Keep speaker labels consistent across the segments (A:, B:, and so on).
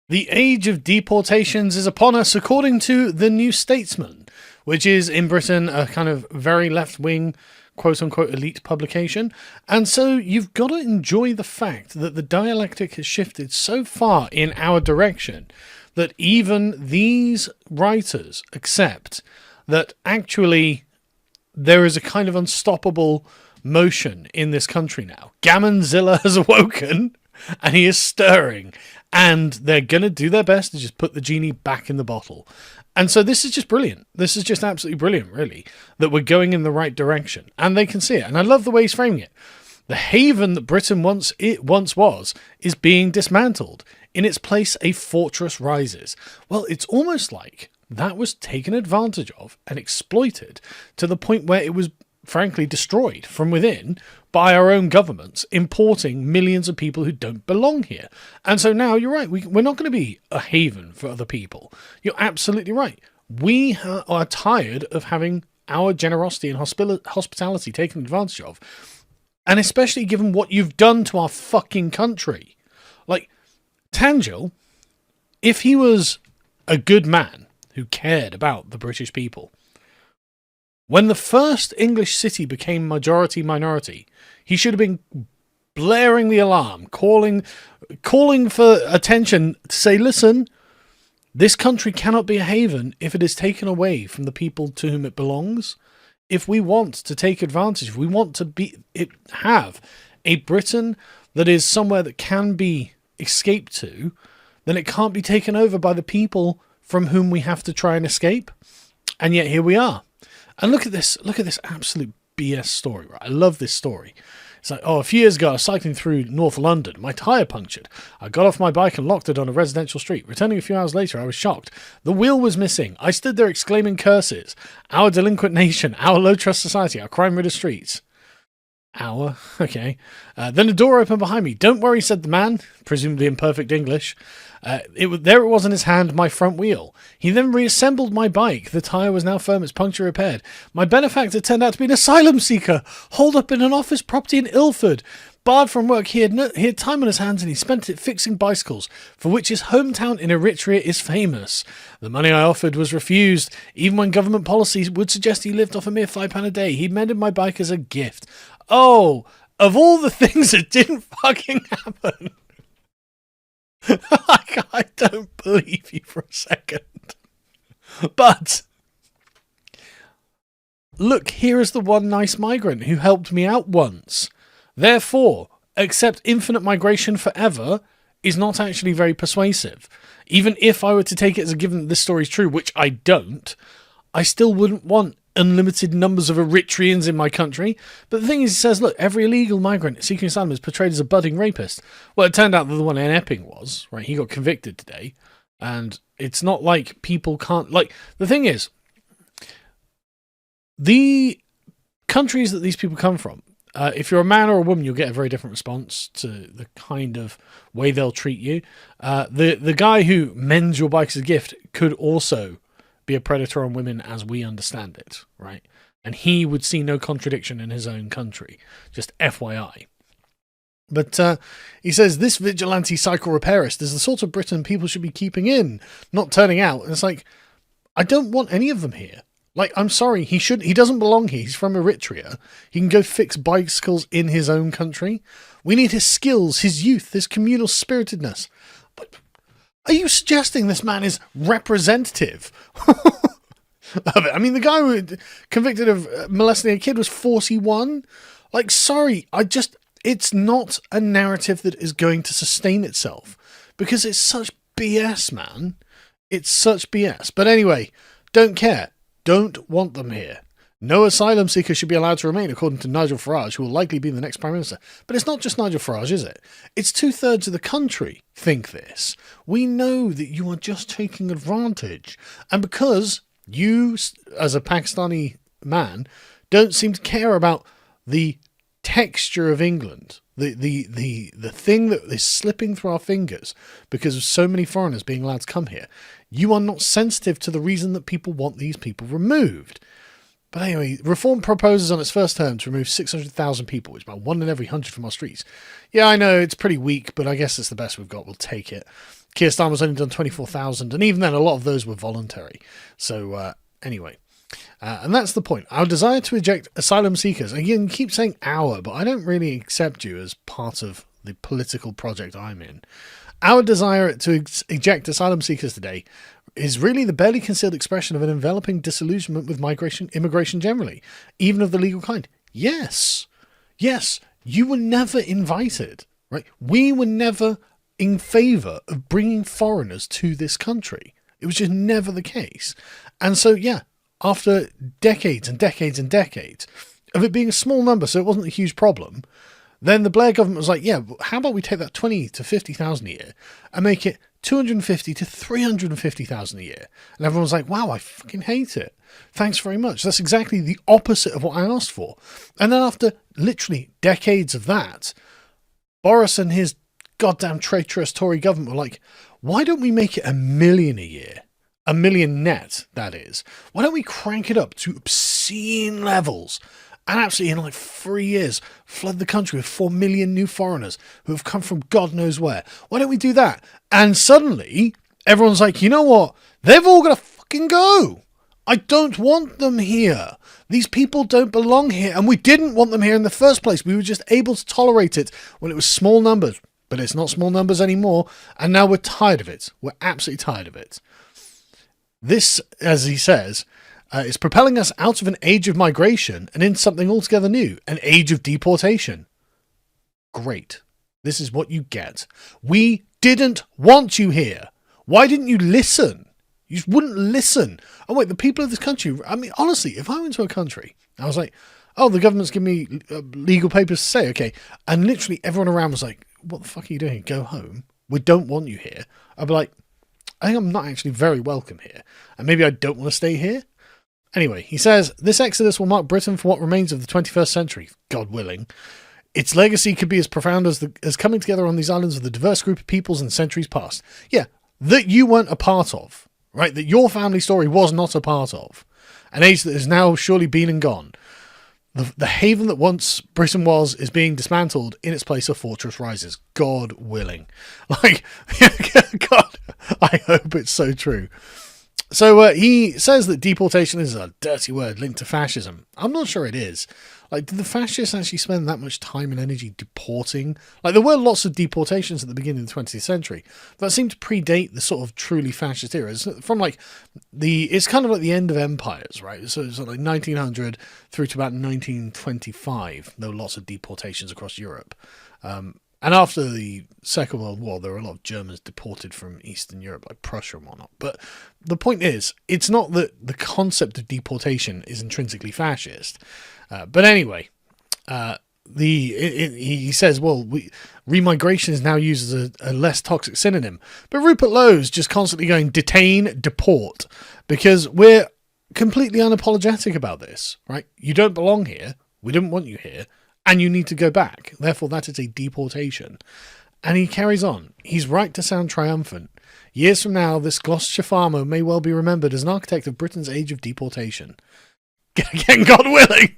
A: The age of deportations is upon us, according to The New Statesman, which is in Britain a kind of very left-wing, quote-unquote, elite publication. And so you've got to enjoy the fact that the dialectic has shifted so far in our direction that even these writers accept that actually there is a kind of unstoppable motion in this country now. Gammonzilla has awoken, and he is stirring. And they're going to do their best to just put the genie back in the bottle. And so this is just brilliant. This is just absolutely brilliant, really, that we're going in the right direction. And they can see it. And I love the way he's framing it. The haven that Britain once was is being dismantled. In its place, a fortress rises. Well, it's almost like that was taken advantage of and exploited to the point where it was, frankly, destroyed from within by our own governments, importing millions of people who don't belong here. And so now, you're right, we're not going to be a haven for other people. You're absolutely right. We are tired of having our generosity and hospitality taken advantage of. And especially given what you've done to our fucking country. Like, Tangel, if he was a good man who cared about the British people, when the first English city became majority-minority, he should have been blaring the alarm, calling for attention to say, listen, this country cannot be a haven if it is taken away from the people to whom it belongs. If we want to take advantage, if we want to have a Britain that is somewhere that can be escaped to, then it can't be taken over by the people from whom we have to try and escape. And yet here we are. And look at this absolute BS story, right? I love this story. It's like, a few years ago, I was cycling through North London. My tyre punctured. I got off my bike and locked it on a residential street. Returning a few hours later, I was shocked. The wheel was missing. I stood there exclaiming curses. Our delinquent nation, our low-trust society, our crime-ridden streets. Hour, okay. Then a door opened behind me. Don't worry, said the man, presumably in perfect English. There it was in his hand, my front wheel. He then reassembled my bike. The tyre was now firm, its puncture repaired. My benefactor turned out to be an asylum seeker, holed up in an office property in Ilford. Barred from work, he had time on his hands and he spent it fixing bicycles, for which his hometown in Eritrea is famous. The money I offered was refused, even when government policies would suggest he lived off a mere £5 a day. He mended my bike as a gift. Oh, of all the things that didn't fucking happen. I don't believe you for a second. But look, here is the one nice migrant who helped me out once. Therefore, accept infinite migration forever is not actually very persuasive. Even if I were to take it as a given that this story is true, which I don't, I still wouldn't want unlimited numbers of Eritreans in my country. But the thing is, he says, look, every illegal migrant seeking asylum is portrayed as a budding rapist. Well, it turned out that the one in Epping was, right? He got convicted today. And it's not like people can't, like, the thing is, the countries that these people come from, if you're a man or a woman, you'll get a very different response to the kind of way they'll treat you. The guy who mends your bike as a gift could also be a predator on women as we understand it, right? And he would see no contradiction in his own country. Just FYI. But he says, this vigilante cycle repairist is the sort of Britain people should be keeping in, not turning out. And it's like, I don't want any of them here. Like, I'm sorry, he doesn't belong here. He's from Eritrea. He can go fix bicycles in his own country. We need his skills, his youth, his communal spiritedness. But are you suggesting this man is representative of it? I mean, the guy who convicted of molesting a kid was 41. Like, sorry, it's not a narrative that is going to sustain itself because it's such BS, man. It's such BS. But anyway, don't care. Don't want them here. No asylum seeker should be allowed to remain, according to Nigel Farage, who will likely be the next Prime Minister. But it's not just Nigel Farage, is it? It's 2/3 of the country think this. We know that you are just taking advantage. And because you, as a Pakistani man, don't seem to care about the texture of England, the thing that is slipping through our fingers because of so many foreigners being allowed to come here, you are not sensitive to the reason that people want these people removed. But anyway, Reform proposes on its first term to remove 600,000 people, which is about 1 in every 100 from our streets. Yeah, I know, it's pretty weak, but I guess it's the best we've got. We'll take it. Keir Starmer's only done 24,000, and even then, a lot of those were voluntary. So anyway, and that's the point. Our desire to eject asylum seekers. Again, you keep saying our, but I don't really accept you as part of the political project I'm in. Our desire to eject asylum seekers today is really the barely concealed expression of an enveloping disillusionment with immigration generally, even of the legal kind. Yes, you were never invited, right? We were never in favour of bringing foreigners to this country. It was just never the case. And so, yeah, after decades and decades and decades of it being a small number, so it wasn't a huge problem, then the Blair government was like, yeah, how about we take that 20 to 50,000 a year and make it 250 to 350,000 a year? And everyone was like, wow, I fucking hate it. Thanks very much. That's exactly the opposite of what I asked for. And then after literally decades of that, Boris and his goddamn traitorous Tory government were like, why don't we make it 1 million a year? 1 million net, that is. Why don't we crank it up to obscene levels? And absolutely, in like 3 years, flood the country with 4 million new foreigners who have come from God knows where. Why don't we do that? And suddenly, everyone's like, you know what? They've all got to fucking go. I don't want them here. These people don't belong here. And we didn't want them here in the first place. We were just able to tolerate it when it was small numbers. But it's not small numbers anymore. And now we're tired of it. We're absolutely tired of it. This, as he says, is propelling us out of an age of migration and into something altogether new, an age of deportation. Great. This is what you get. We didn't want you here. Why didn't you listen? You just wouldn't listen. Oh, wait, the people of this country, I mean, honestly, if I went to a country, I was like, oh, the government's giving me legal papers to say, okay, and literally everyone around was like, what the fuck are you doing? Go home. We don't want you here. I'd be like, I think I'm not actually very welcome here, and maybe I don't want to stay here. Anyway, he says, this exodus will mark Britain for what remains of the 21st century, God willing. Its legacy could be as profound as coming together on these islands with a diverse group of peoples in centuries past. Yeah, that you weren't a part of, right? That your family story was not a part of. An age that has now surely been and gone. The haven that once Britain was is being dismantled. In its place a fortress rises. God willing. Like, God, I hope it's so true. So he says that deportation is a dirty word linked to fascism. I'm not sure it is. Like, did the fascists actually spend that much time and energy deporting? Like, there were lots of deportations at the beginning of the 20th century, but that seemed to predate the sort of truly fascist era. It's from like it's kind of like the end of empires, right? So it's like 1900 through to about 1925. There were lots of deportations across Europe. And after the Second World War, there were a lot of Germans deported from Eastern Europe, like Prussia and whatnot. But the point is, it's not that the concept of deportation is intrinsically fascist. But anyway, he says, well, remigration is now used as a less toxic synonym. But Rupert Lowe's just constantly going, detain, deport, because we're completely unapologetic about this, right? You don't belong here. We didn't want you here. And you need to go back. Therefore, that is a deportation. And he carries on. He's right to sound triumphant. Years from now, this Gloucestershire farmer may well be remembered as an architect of Britain's age of deportation. Again, God willing.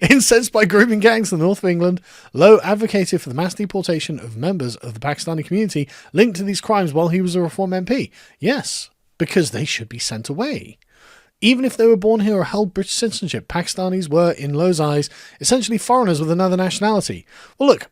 A: Incensed by grooming gangs in the north of England, Lowe advocated for the mass deportation of members of the Pakistani community linked to these crimes while he was a Reform MP. Yes, because they should be sent away. Even if they were born here or held British citizenship, Pakistanis were, in Lowe's eyes, essentially foreigners with another nationality. Well, look,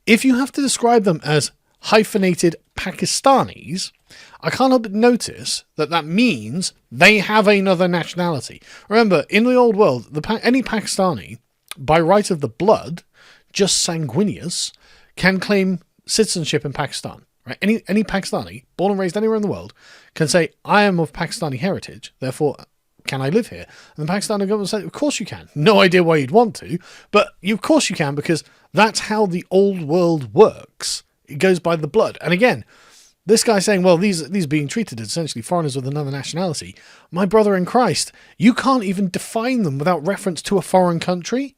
A: if you have to describe them as hyphenated Pakistanis, I can't help but notice that that means they have another nationality. Remember, in the old world, any Pakistani, by right of the blood, just sanguineous, can claim citizenship in Pakistan. Right? Any Pakistani, born and raised anywhere in the world, can say, I am of Pakistani heritage, therefore, can I live here? And the Pakistani government said, of course you can. No idea why you'd want to, but of course you can, because that's how the old world works. It goes by the blood. And again, this guy saying, well, these being treated as essentially foreigners with another nationality, my brother in Christ, you can't even define them without reference to a foreign country.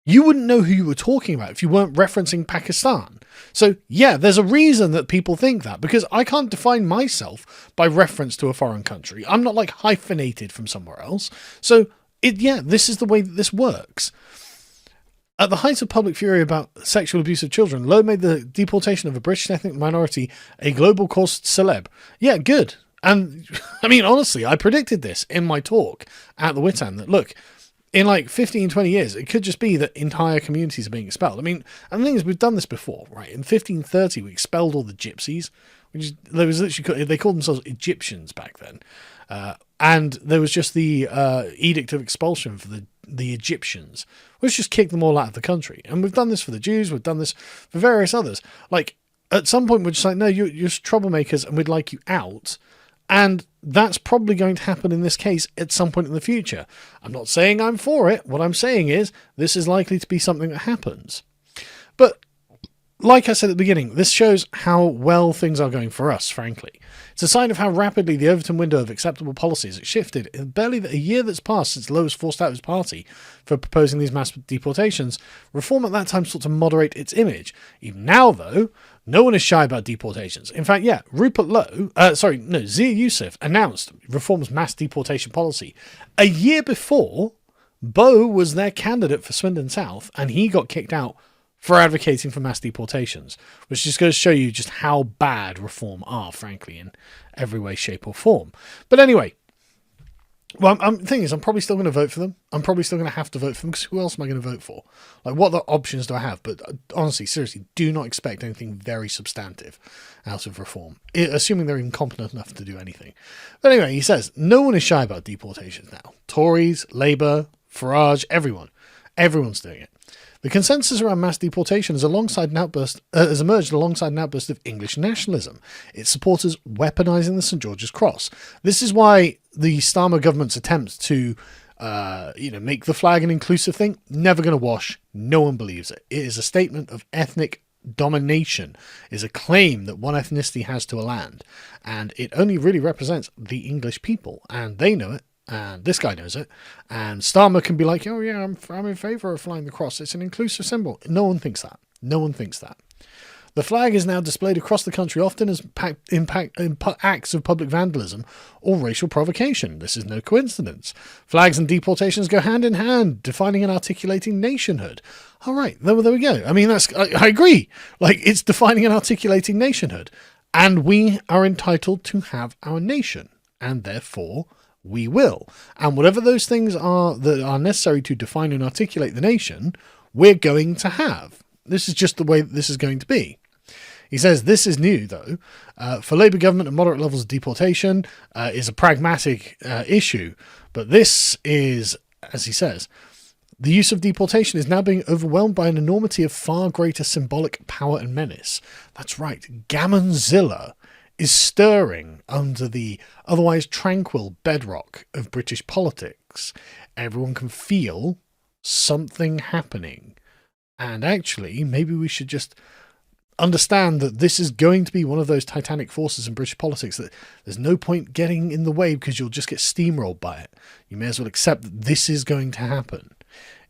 A: You wouldn't know who you were talking about if you weren't referencing Pakistan. So, yeah, there's a reason that people think that, because I can't define myself by reference to a foreign country. I'm not like hyphenated from somewhere else. So, this is the way that this works. At the height of public fury about sexual abuse of children, Lowe made the deportation of a British ethnic minority a global cause celeb. Yeah, good. And, I mean, honestly, I predicted this in my talk at the Witan, that, look, in like 15, 20 years, it could just be that entire communities are being expelled. I mean, and the thing is, we've done this before, right? In 1530, we expelled all the gypsies, there was literally, they called themselves Egyptians back then. And there was just the edict of expulsion for the Egyptians, which just kicked them all out of the country. And we've done this for the Jews, we've done this for various others. Like, at some point, we're just like, no, you're just troublemakers, and we'd like you out. And that's probably going to happen in this case at some point in the future. I'm not saying I'm for it. What I'm saying is this is likely to be something that happens. But like I said at the beginning, this shows how well things are going for us, frankly. It's a sign of how rapidly the Overton window of acceptable policies has shifted in barely a year that's passed since Lowe was forced out of his party for proposing these mass deportations. Reform at that time sought to moderate its image. Even now, though, no one is shy about deportations. In fact, yeah, Zia Youssef announced Reform's mass deportation policy a year before Bowe was their candidate for Swindon South, and he got kicked out for advocating for mass deportations, which just goes to show you just how bad Reform are, frankly, in every way, shape or form. But anyway, well, the thing is, I'm probably still going to vote for them. I'm probably still going to have to vote for them, because who else am I going to vote for? Like, what other options do I have? But honestly, seriously, do not expect anything very substantive out of Reform, assuming they're even competent enough to do anything. But anyway, he says, no one is shy about deportations now. Tories, Labour, Farage, everyone's doing it. The consensus around mass deportation has emerged alongside an outburst of English nationalism, its supporters weaponising the St George's Cross. This is why the Starmer government's attempts to make the flag an inclusive thing, never going to wash. No one believes it. It is a statement of ethnic domination, it is a claim that one ethnicity has to a land, and it only really represents the English people, and they know it. And this guy knows it, and Starmer can be like, oh yeah, I'm in favour of flying the cross. It's an inclusive symbol. No one thinks that. No one thinks that. The flag is now displayed across the country, often as acts of public vandalism or racial provocation. This is no coincidence. Flags and deportations go hand in hand, defining and articulating nationhood. All right, there we go. I mean, I agree. Like, it's defining and articulating nationhood, and we are entitled to have our nation, and therefore we will. And whatever those things are that are necessary to define and articulate the nation, we're going to have. This is just the way this is going to be. He says this is new, though. For Labour government, and moderate levels of deportation is a pragmatic issue. But this is, as he says, the use of deportation is now being overwhelmed by an enormity of far greater symbolic power and menace. That's right, Gammonzilla is stirring under the otherwise tranquil bedrock of British politics. Everyone can feel something happening. And actually, maybe we should just understand that this is going to be one of those titanic forces in British politics that there's no point getting in the way, because you'll just get steamrolled by it. You may as well accept that this is going to happen.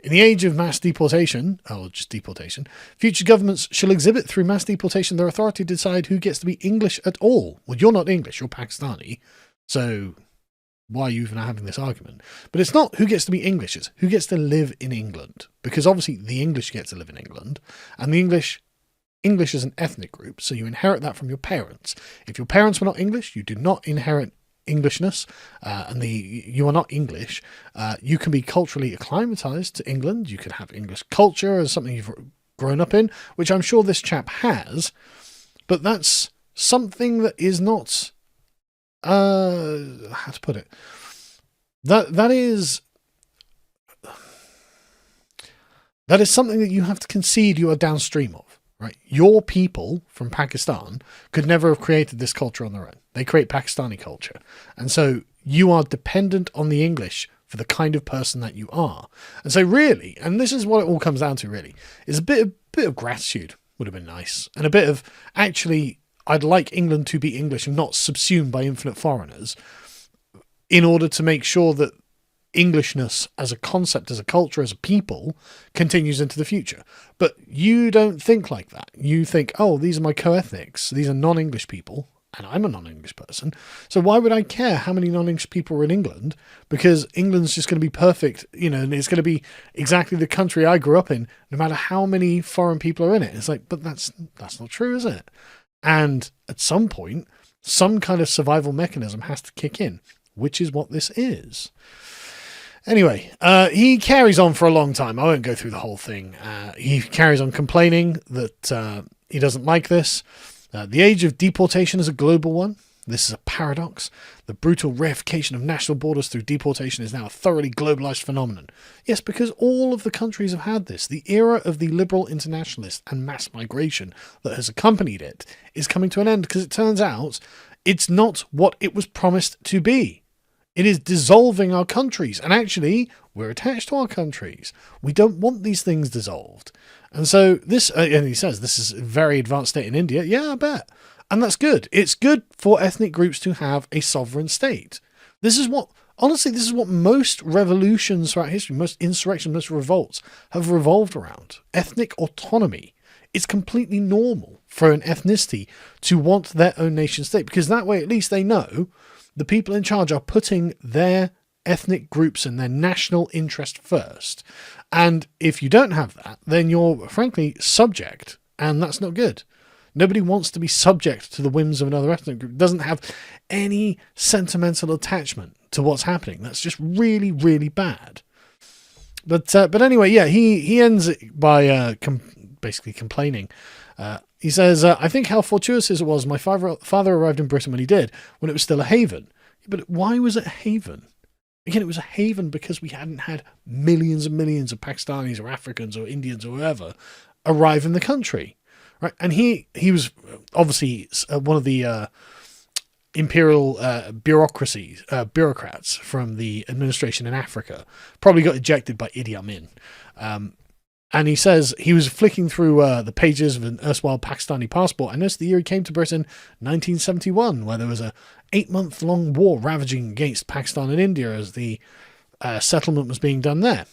A: In the age of mass deportation, or just deportation, future governments shall exhibit through mass deportation their authority to decide who gets to be English at all. Well, you're not English, you're Pakistani, so why are you even having this argument? But it's not who gets to be English, it's who gets to live in England. Because obviously the English get to live in England, and the English is an ethnic group, so you inherit that from your parents. If your parents were not English, you do not inherit Englishness, and you are not English. You can be culturally acclimatized to England. You could have English culture as something you've grown up in, which I'm sure this chap has, but that's something that is not how to put it, that is something that you have to concede you are downstream of. Right, your people from Pakistan could never have created this culture on their own. They create Pakistani culture, and so you are dependent on the English for the kind of person that you are. And so, really, and this is what it all comes down to, really, is a bit of gratitude would have been nice, and a bit of actually, I'd like England to be English and not subsumed by infinite foreigners, in order to make sure that Englishness as a concept, as a culture, as a people continues into the future. But you don't think like that. You think, oh, these are my co-ethnics. These are non-English people. and I'm a non-English person. So why would I care how many non-English people are in England? Because England's just going to be perfect, and it's going to be exactly the country I grew up in, no matter how many foreign people are in it. It's like, but that's not true, is it? And at some point, some kind of survival mechanism has to kick in, which is what this is. Anyway, he carries on for a long time. I won't go through the whole thing. He carries on complaining that he doesn't like this. The age of deportation is a global one. This is a paradox. The brutal reification of national borders through deportation is now a thoroughly globalized phenomenon. Yes, because all of the countries have had this. The era of the liberal internationalist and mass migration that has accompanied it is coming to an end, because it turns out it's not what it was promised to be. It is dissolving our countries. And actually, we're attached to our countries. We don't want these things dissolved. And so this, and he says, this is a very advanced state in India. Yeah, I bet. And that's good. It's good for ethnic groups to have a sovereign state. This is what most revolutions throughout history, most insurrections, most revolts have revolved around. Ethnic autonomy. It's completely normal for an ethnicity to want their own nation state, because that way at least they know the people in charge are putting their ethnic groups and their national interest first. And if you don't have that, then you're frankly subject, and that's not good. Nobody wants to be subject to the whims of another ethnic group. It doesn't have any sentimental attachment to what's happening. That's just really, really bad. But anyway, yeah, he ends it by basically complaining. He says, I think how fortuitous it was my father arrived in Britain when he did, when it was still a haven. But why was it a haven? Again, it was a haven because we hadn't had millions and millions of Pakistanis or Africans or Indians or whoever arrive in the country. Right? And he was obviously one of the imperial bureaucrats from the administration in Africa. Probably got ejected by Idi Amin. And he says he was flicking through the pages of an erstwhile Pakistani passport. I noticed the year he came to Britain, 1971, where there was a 8-month-long war ravaging against Pakistan and India as the settlement was being done there.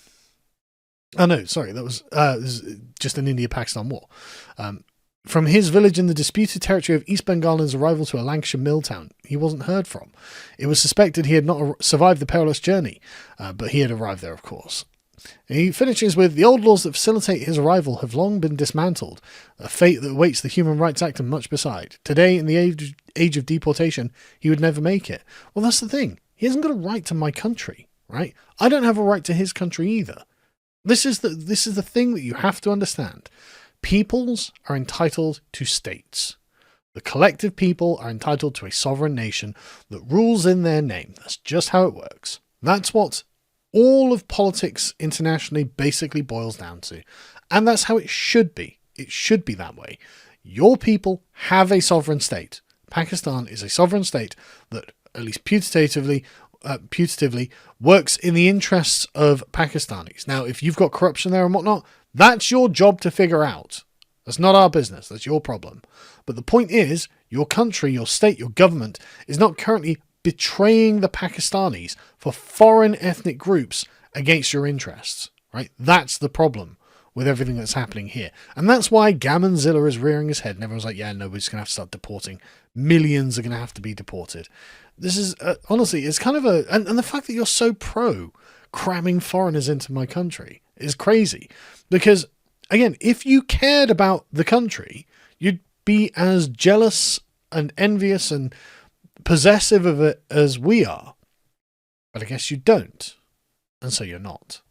A: Oh, no, sorry, that was just an India-Pakistan war. From his village in the disputed territory of East Bengal and his arrival to a Lancashire mill town, he wasn't heard from. It was suspected he had not survived the perilous journey, but he had arrived there, of course. And he finishes with, the old laws that facilitate his arrival have long been dismantled, a fate that awaits the Human Rights Act and much beside. Today, in the age of deportation, he would never make it. Well, that's the thing. He hasn't got a right to my country, right? I don't have a right to his country either. This is the thing that you have to understand. Peoples are entitled to states. The collective people are entitled to a sovereign nation that rules in their name. That's just how it works. That's what all of politics internationally basically boils down to. And that's how it should be. It should be that way. Your people have a sovereign state. Pakistan is a sovereign state that, at least putatively, works in the interests of Pakistanis. Now, if you've got corruption there and whatnot, that's your job to figure out. That's not our business. That's your problem. But the point is, your country, your state, your government is not currently betraying the Pakistanis for foreign ethnic groups against your interests, right? That's the problem with everything that's happening here. And that's why Gammonzilla is rearing his head and everyone's like, yeah, no, we're just going to have to start deporting. Millions are going to have to be deported. This is, honestly, it's kind of and the fact that you're so pro cramming foreigners into my country is crazy. Because, again, if you cared about the country, you'd be as jealous and envious and possessive of it as we are. But I guess you don't. And so you're not.